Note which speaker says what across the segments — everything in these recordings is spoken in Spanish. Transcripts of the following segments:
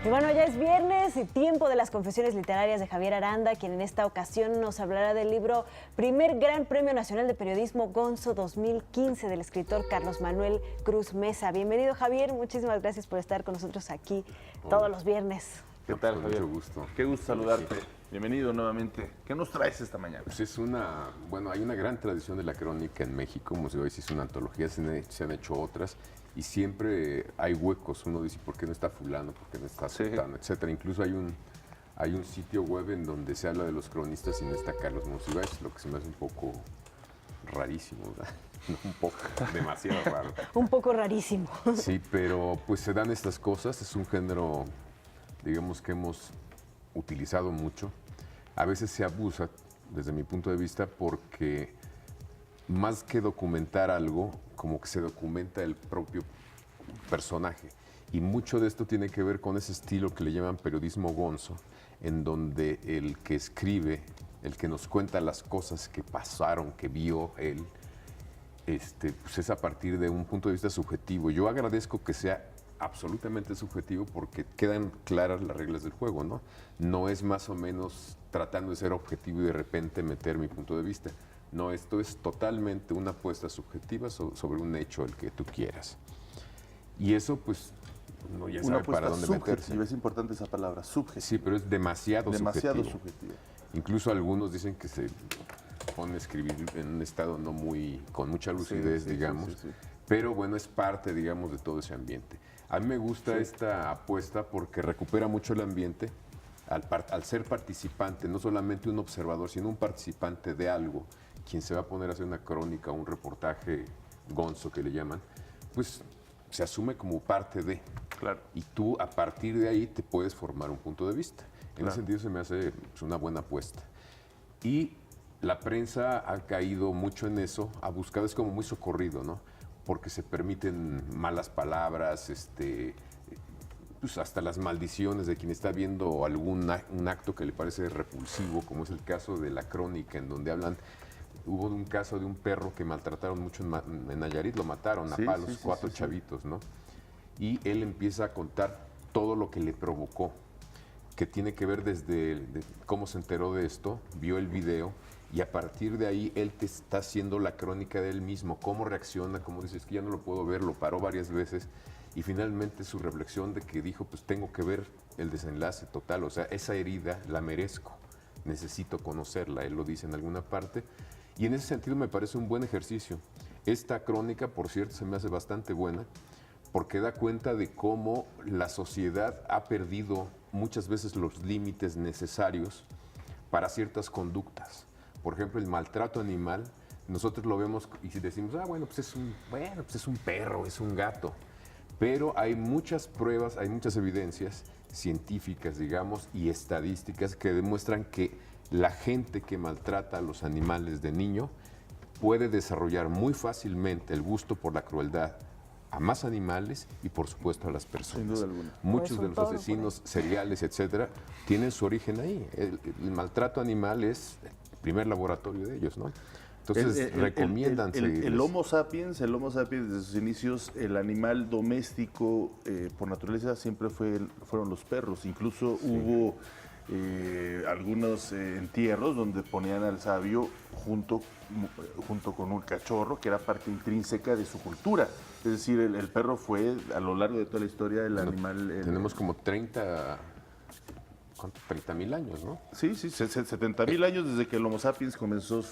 Speaker 1: Y bueno, ya es viernes y tiempo de las confesiones literarias de Javier Aranda, quien en esta ocasión nos hablará del libro Primer Gran Premio Nacional de Periodismo Gonzo 2015 del escritor Carlos Manuel Cruz Meza. Bienvenido, Javier, muchísimas gracias por estar con nosotros aquí todos los viernes.
Speaker 2: ¿Qué tal, Javier?
Speaker 3: Mucho gusto.
Speaker 2: Qué gusto saludarte. Bienvenido nuevamente. ¿Qué nos traes esta mañana?
Speaker 3: Pues hay una gran tradición de la crónica en México, como se dice, es una antología, se han hecho otras, y siempre hay huecos. Uno dice, ¿por qué no está fulano? ¿Por qué no está sultano? Etcétera. Incluso hay un sitio web en donde se habla de los cronistas y no está Carlos Monsiváis, lo que se me hace un poco rarísimo, ¿verdad? No, un poco, demasiado raro.
Speaker 1: Un poco rarísimo.
Speaker 3: Sí, pero pues se dan estas cosas, es un género, digamos, que hemos utilizado mucho. A veces se abusa, desde mi punto de vista, porque más que documentar algo, como que se documenta el propio personaje. Y mucho de esto tiene que ver con ese estilo que le llaman periodismo gonzo, en donde el que escribe, el que nos cuenta las cosas que pasaron, que vio él, pues es a partir de un punto de vista subjetivo. Yo agradezco que sea absolutamente subjetivo porque quedan claras las reglas del juego, ¿no? No es más o menos tratando de ser objetivo y de repente meter mi punto de vista. No, esto es totalmente una apuesta subjetiva sobre un hecho el que tú quieras. Y eso, pues, uno ya sabe para dónde meterse.
Speaker 2: Es importante esa palabra, subjetiva.
Speaker 3: Sí, pero es demasiado subjetivo.
Speaker 2: subjetiva.
Speaker 3: Incluso algunos dicen que se pone a escribir en un estado con mucha lucidez, digamos.
Speaker 2: Sí.
Speaker 3: Pero bueno, es parte, digamos, de todo ese ambiente. A mí me gusta esta apuesta porque recupera mucho el ambiente al ser participante, no solamente un observador, sino un participante de algo, quien se va a poner a hacer una crónica, un reportaje gonzo que le llaman, pues se asume como parte de.
Speaker 2: Claro.
Speaker 3: Y tú a partir de ahí te puedes formar un punto de vista. En ese sentido se me hace una buena apuesta. Y la prensa ha caído mucho en eso, ha buscado, es como muy socorrido, ¿no? Porque se permiten malas palabras, pues hasta las maldiciones de quien está viendo un acto que le parece repulsivo, como es el caso de la crónica, en donde hubo un caso de un perro que maltrataron mucho en Nayarit, lo mataron a palos, cuatro chavitos, ¿no? Y él empieza a contar todo lo que le provocó, que tiene que ver desde cómo se enteró de esto, vio el video, y a partir de ahí él te está haciendo la crónica de él mismo, cómo reacciona, cómo dice, es que ya no lo puedo ver, lo paró varias veces, y finalmente su reflexión de que dijo, pues tengo que ver el desenlace total, o sea, esa herida la merezco, necesito conocerla, él lo dice en alguna parte, y en ese sentido me parece un buen ejercicio. Esta crónica, por cierto, se me hace bastante buena, porque da cuenta de cómo la sociedad ha perdido muchas veces los límites necesarios para ciertas conductas. Por ejemplo, el maltrato animal, nosotros lo vemos y decimos, pues es un perro, es un gato. Pero hay muchas pruebas, hay muchas evidencias científicas, digamos, y estadísticas que demuestran que la gente que maltrata a los animales de niño puede desarrollar muy fácilmente el gusto por la crueldad a más animales y, por supuesto, a las personas.
Speaker 2: Sin duda alguna.
Speaker 3: Muchos de los asesinos seriales, etcétera, tienen su origen ahí. El maltrato animal es el primer laboratorio de ellos, ¿no? Entonces, recomiendan seguirles.
Speaker 2: El Homo sapiens desde sus inicios, el animal doméstico por naturaleza siempre fueron los perros. Incluso hubo algunos entierros donde ponían al sabio junto con un cachorro, que era parte intrínseca de su cultura. Es decir, el perro fue, a lo largo de toda la historia, el animal...
Speaker 3: Tenemos como 30.000 años, ¿no?
Speaker 2: Sí, 70.000 años desde que el Homo sapiens comenzó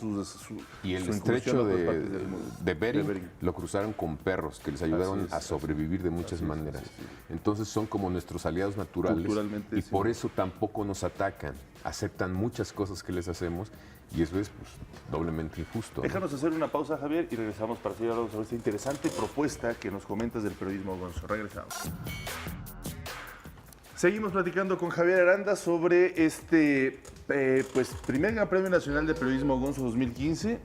Speaker 3: y el
Speaker 2: su
Speaker 3: estrecho
Speaker 2: incursión
Speaker 3: de Bering lo cruzaron con perros que les ayudaron a sobrevivir de muchas maneras. Entonces son como nuestros aliados naturales y por eso tampoco nos atacan, aceptan muchas cosas que les hacemos y eso es pues, doblemente injusto.
Speaker 2: Déjanos hacer una pausa, Javier, y regresamos para seguir hablando sobre esta interesante propuesta que nos comentas del periodismo gonzo. Regresamos. Seguimos platicando con Javier Aranda sobre primer Gran Premio Nacional de Periodismo Gonzo 2015,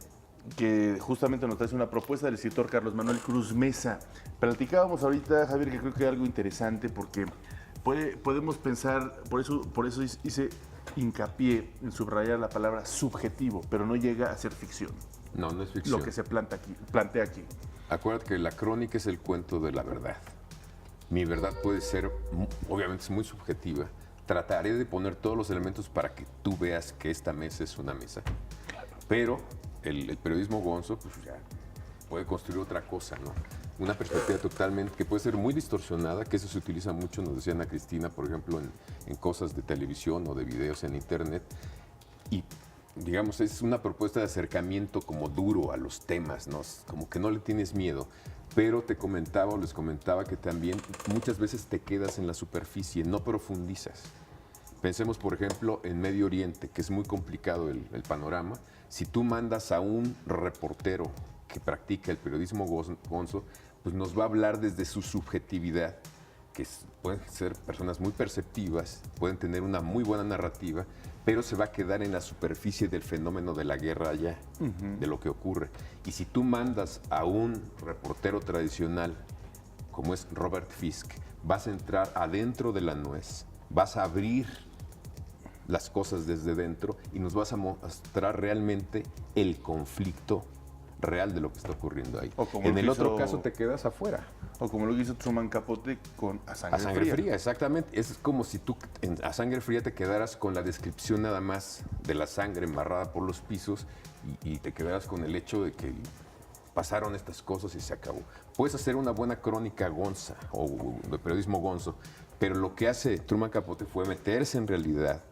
Speaker 2: que justamente nos trae una propuesta del escritor Carlos Manuel Cruz Meza. Platicábamos ahorita, Javier, que creo que hay algo interesante porque podemos pensar, por eso hice hincapié en subrayar la palabra subjetivo, pero no llega a ser ficción.
Speaker 3: No es ficción.
Speaker 2: Lo que se plantea aquí.
Speaker 3: Acuérdate que la crónica es el cuento de la verdad. Mi verdad puede ser, obviamente es muy subjetiva. Trataré de poner todos los elementos para que tú veas que esta mesa es una mesa. Pero el periodismo gonzo, pues ya puede construir otra cosa, ¿no? Una perspectiva totalmente, que puede ser muy distorsionada, que eso se utiliza mucho, nos decía Ana Cristina, por ejemplo, en cosas de televisión o de videos en internet. Y digamos, es una propuesta de acercamiento como duro a los temas, ¿no? Como que no le tienes miedo. Pero te comentaba o les comentaba que también muchas veces te quedas en la superficie, no profundizas. Pensemos, por ejemplo, en Medio Oriente, que es muy complicado el panorama. Si tú mandas a un reportero que practica el periodismo gonzo, pues nos va a hablar desde su subjetividad, que pueden ser personas muy perceptivas, pueden tener una muy buena narrativa, pero se va a quedar en la superficie del fenómeno de la guerra allá, de lo que ocurre. Y si tú mandas a un reportero tradicional, como es Robert Fisk, vas a entrar adentro de la nuez, vas a abrir las cosas desde dentro y nos vas a mostrar realmente el conflicto real de lo que está ocurriendo ahí. En el otro caso te quedas afuera.
Speaker 2: O como lo que hizo Truman Capote con A Sangre Fría.
Speaker 3: Exactamente. Es como si tú A Sangre Fría te quedaras con la descripción nada más de la sangre embarrada por los pisos y te quedaras con el hecho de que pasaron estas cosas y se acabó. Puedes hacer una buena crónica gonza o de periodismo gonzo, pero lo que hace Truman Capote fue meterse en realidad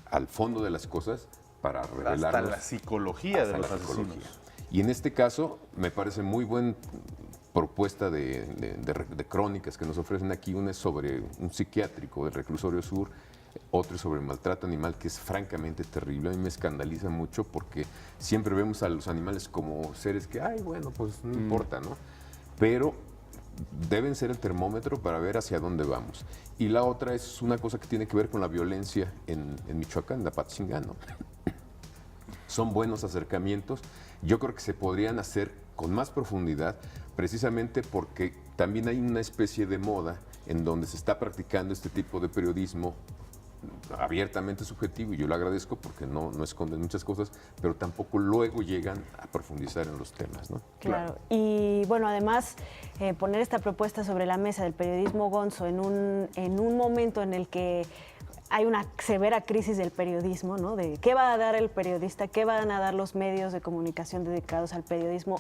Speaker 3: al fondo de las cosas para revelarnos
Speaker 2: hasta la psicología de los asesinos.
Speaker 3: Y en este caso me parece muy buena propuesta de crónicas que nos ofrecen aquí. Una es sobre un psiquiátrico del Reclusorio Sur, otro es sobre maltrato animal, que es francamente terrible. A mí me escandaliza mucho porque siempre vemos a los animales como seres que, ay, bueno, pues no importa, ¿no? Pero deben ser el termómetro para ver hacia dónde vamos. Y la otra es una cosa que tiene que ver con la violencia en Michoacán, en Apatzingán, ¿no? Son buenos acercamientos. Yo creo que se podrían hacer con más profundidad, precisamente porque también hay una especie de moda en donde se está practicando este tipo de periodismo abiertamente subjetivo, y yo lo agradezco porque no esconden muchas cosas, pero tampoco luego llegan a profundizar en los temas, ¿no?
Speaker 1: Claro. Y bueno, además, poner esta propuesta sobre la mesa del periodismo gonzo en un momento en el que hay una severa crisis del periodismo, ¿no? De qué va a dar el periodista, qué van a dar los medios de comunicación dedicados al periodismo,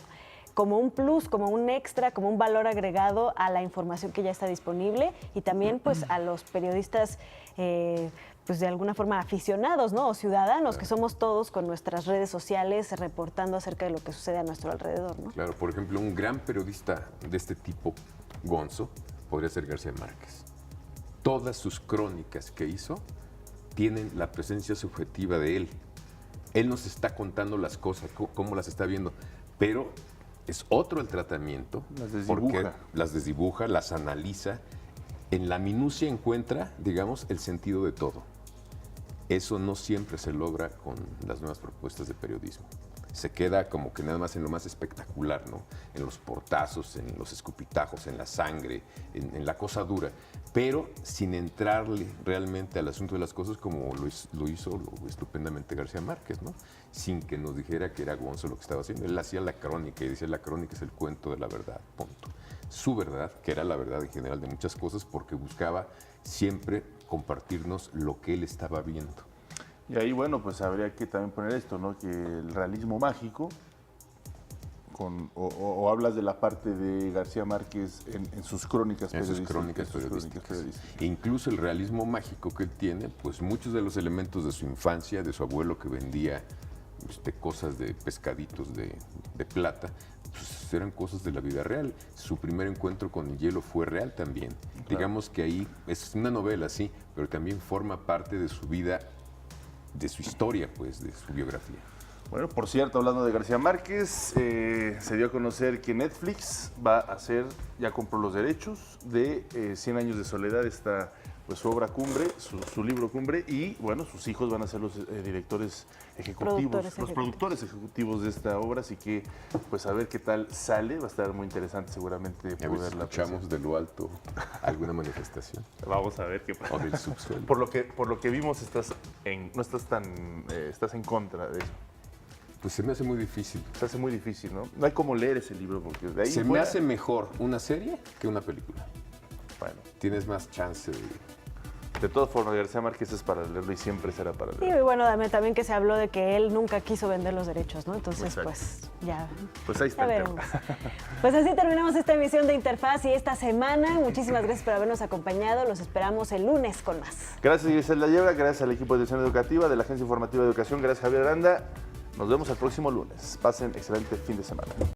Speaker 1: como un plus, como un extra, como un valor agregado a la información que ya está disponible, y también pues a los periodistas pues de alguna forma aficionados, ¿no? O ciudadanos, que somos todos con nuestras redes sociales reportando acerca de lo que sucede a nuestro alrededor, ¿no?
Speaker 3: Claro, por ejemplo, un gran periodista de este tipo, gonzo, podría ser García Márquez. Todas sus crónicas que hizo tienen la presencia subjetiva de él. Él nos está contando las cosas, cómo las está viendo, pero es otro el tratamiento.
Speaker 2: Las desdibuja.
Speaker 3: Porque las desdibuja, las analiza. En la minucia encuentra, digamos, el sentido de todo. Eso no siempre se logra con las nuevas propuestas de periodismo. Se queda como que nada más en lo más espectacular, ¿no? En los portazos, en los escupitajos, en la sangre, en la cosa dura, pero sin entrarle realmente al asunto de las cosas como lo hizo estupendamente García Márquez, ¿no? Sin que nos dijera que era gonzo lo que estaba haciendo. Él hacía la crónica y decía, la crónica es el cuento de la verdad, punto. Su verdad, que era la verdad en general de muchas cosas, porque buscaba siempre compartirnos lo que él estaba viendo.
Speaker 2: Y ahí, bueno, pues habría que también poner esto, ¿no? Que el realismo mágico, o hablas de la parte de García Márquez en sus crónicas periodísticas.
Speaker 3: En sus crónicas periodísticas. E incluso el realismo mágico que él tiene, pues muchos de los elementos de su infancia, de su abuelo que vendía cosas de pescaditos de plata, pues eran cosas de la vida real. Su primer encuentro con el hielo fue real también. Claro. Digamos que ahí es una novela, sí, pero también forma parte de su vida, de su historia, pues, de su biografía.
Speaker 2: Bueno, por cierto, hablando de García Márquez, se dio a conocer que Netflix va a hacer, ya compró los derechos de 100 años de soledad, esta pues su obra cumbre, su libro cumbre, y bueno, sus hijos van a ser los directores ejecutivos, los productores ejecutivos de esta obra, así que pues a ver qué tal sale, va a estar muy interesante seguramente
Speaker 3: poderla escuchamos de lo alto alguna manifestación.
Speaker 2: Vamos a ver qué pasa.
Speaker 3: O del subsuelo.
Speaker 2: Por lo que vimos estás en contra de eso.
Speaker 3: Pues se me hace muy difícil.
Speaker 2: Se hace muy difícil, ¿no? No hay como leer ese libro porque de ahí
Speaker 3: me hace mejor una serie que una película.
Speaker 2: Bueno,
Speaker 3: tienes más chance
Speaker 2: de todas formas, García Márquez es para leerlo y siempre será para leerlo.
Speaker 1: Y bueno, también que se habló de que él nunca quiso vender los derechos, ¿no? Entonces,
Speaker 2: Exacto.
Speaker 1: pues ya.
Speaker 2: Pues ahí está
Speaker 1: Ya
Speaker 2: el tema.
Speaker 1: veremos. Pues así terminamos esta emisión de Interfaz y esta semana. Muchísimas gracias por habernos acompañado. Los esperamos el lunes con más.
Speaker 2: Gracias, Griselda Yebra, gracias al equipo de Dirección Educativa de la Agencia Informativa de Educación, gracias, Javier Aranda. Nos vemos el próximo lunes. Pasen excelente fin de semana.